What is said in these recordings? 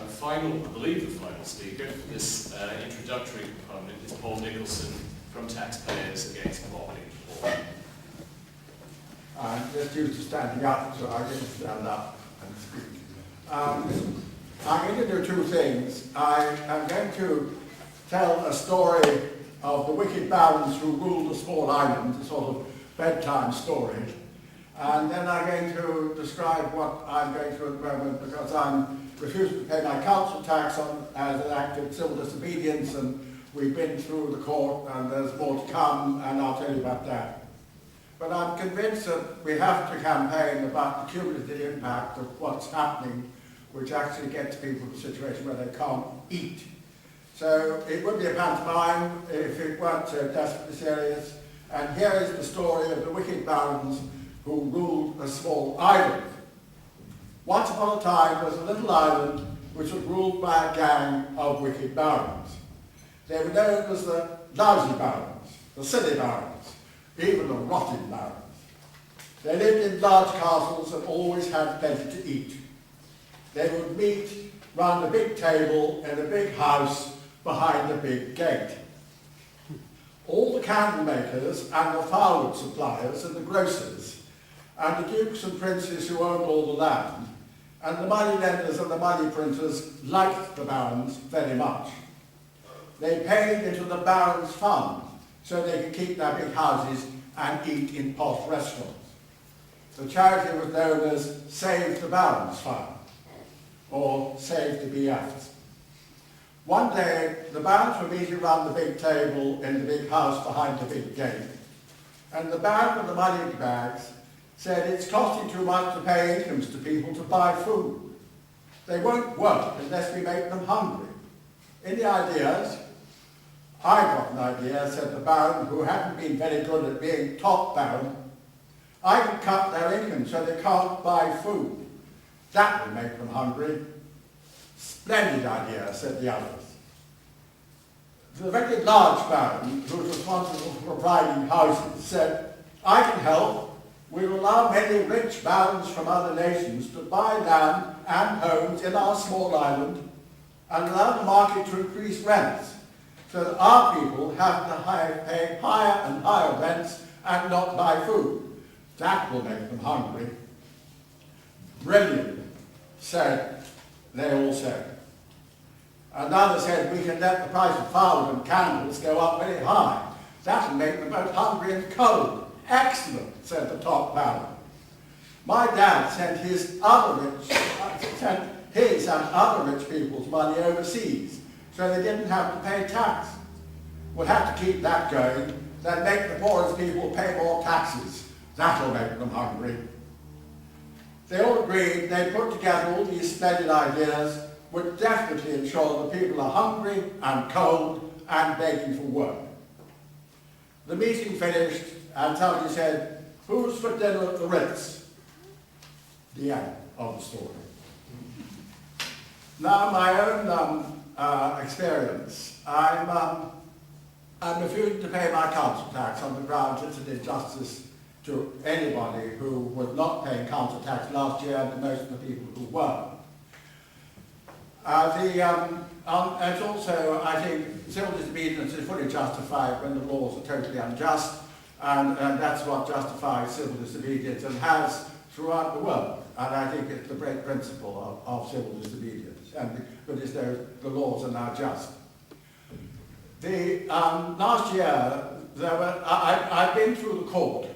I believe the final speaker for this introductory component is Paul Nicholson from Taxpayers Against Poverty. I'm just used to standing up, so I didn't stand up and speak. I'm going to do two things. I am going to tell a story of the wicked barons who ruled a small island, a sort of bedtime story. And then I'm going to describe what I'm going through at the moment, because I'm refusing to pay my council tax as an act of civil disobedience, and we've been through the court and there's more to come, and I'll tell you about that. But I'm convinced that we have to campaign about the cumulative impact of what's happening, which actually gets people to a situation where they can't eat. So it would be a pantomime if it weren't so desperately serious. And here is the story of the wicked barons who ruled a small island. Once upon a time, there was a little island which was ruled by a gang of wicked barons. They were known as the lousy barons, the silly barons, even the rotten barons. They lived in large castles and always had plenty to eat. They would meet round a big table in a big house behind a big gate. All the candle makers and the firewood suppliers and the grocers and the dukes and princes who owned all the land and the money lenders and the money printers liked the barons very much. They paid into the barons' fund so they could keep their big houses and eat in posh restaurants. The charity was known as Save the Barons Fund, or Save the BFs. One day, the barons were meeting around the big table in the big house behind the big gate, and the baron with the money bags said, "It's costing too much to pay incomes to people to buy food. They won't work unless we make them hungry. Any ideas?" "I got an idea," said the baron, who hadn't been very good at being top baron. "I can cut their income so they can't buy food. That will make them hungry." "Splendid idea," said the others. The very large baron, who was responsible for providing houses, said, "I can help. We will allow many rich barons from other nations to buy land and homes in our small island and allow the market to increase rents, so that our people have to pay higher and higher rents and not buy food. That will make them hungry." "Brilliant," they all said. Another said, "We can let the price of firewood and candles go up very high. That will make them both hungry and cold." "Excellent," said the top baron. "My dad sent his and other rich people's money overseas, so they didn't have to pay tax. We'll have to keep that going, then make the poorest people pay more taxes. That'll make them hungry." They all agreed they put together all these splendid ideas would definitely ensure that people are hungry and cold and begging for work. The meeting finished and somebody said, "Who's for dinner at the Ritz?" The end of the story. Now, my own experience. I'm refusing to pay my council tax on the grounds it's an injustice to anybody who was not paying council tax last year and to most of the people who were. And also, I think civil disobedience is fully justified when the laws are totally unjust, and that's what justifies civil disobedience and has throughout the world. And I think it's the great principle of civil disobedience, and because the laws are now just. Last year, I've been through the court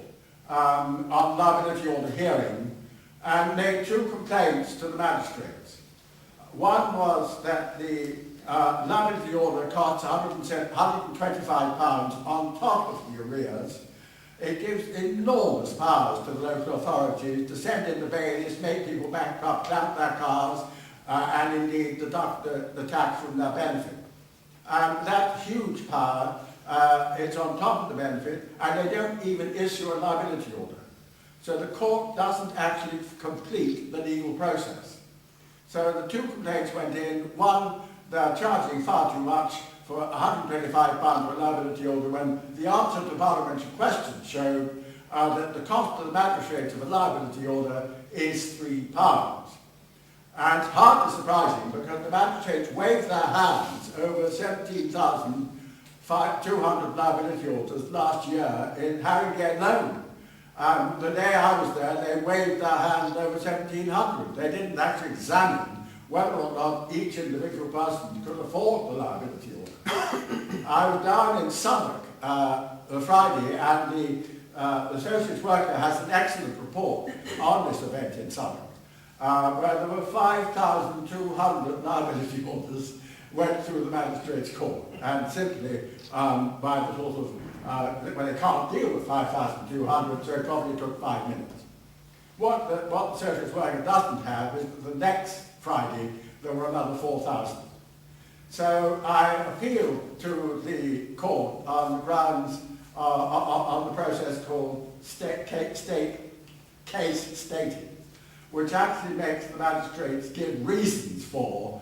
on liability order hearing and made two complaints to the magistrates. One was that the liability order costs £125 on top of the arrears. It gives enormous powers to the local authorities to send in the bailies, make people bankrupt, dump their cars, and indeed deduct the tax from their benefit. And that huge power is on top of the benefit, and they don't even issue a liability order. So the court doesn't actually complete the legal process. So the two complaints went in. One, they're charging far too much for £125 for a liability order when the answer to parliamentary questions showed that the cost to the magistrates of a liability order is £3. And it's hardly surprising because the magistrates waved their hands over 17,200 liability orders last year in Harringay alone. The day I was there, they waved their hands over 1,700. They didn't actually examine whether or not each individual person could afford the liability order. I was down in Southwark the Friday, and the Associates Worker has an excellent report on this event in Southwark, where there were 5,200 liability orders went through the magistrate's court, and simply by the sort of, when they can't deal with 5,200, so it probably took 5 minutes. What the Associates Worker doesn't have is that the next Friday there were another 4,000. So I appealed to the court on the grounds, on the process called case stating, which actually makes the magistrates give reasons for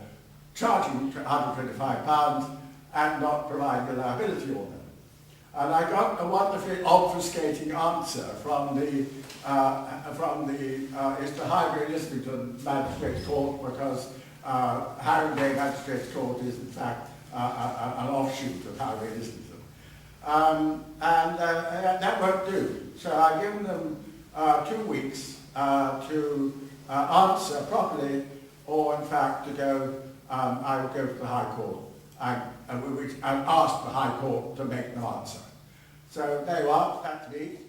charging £125 and not providing a liability order. And I got a wonderfully obfuscating answer from the it's the Highbury Islington Magistrates Court, because Harringay Magistrates Court is in fact an offshoot of Highbury Islington. That won't do. So I've given them 2 weeks to answer properly, or in fact to go, I will go to the High Court and ask the High Court to make an answer. So there you are, that's me.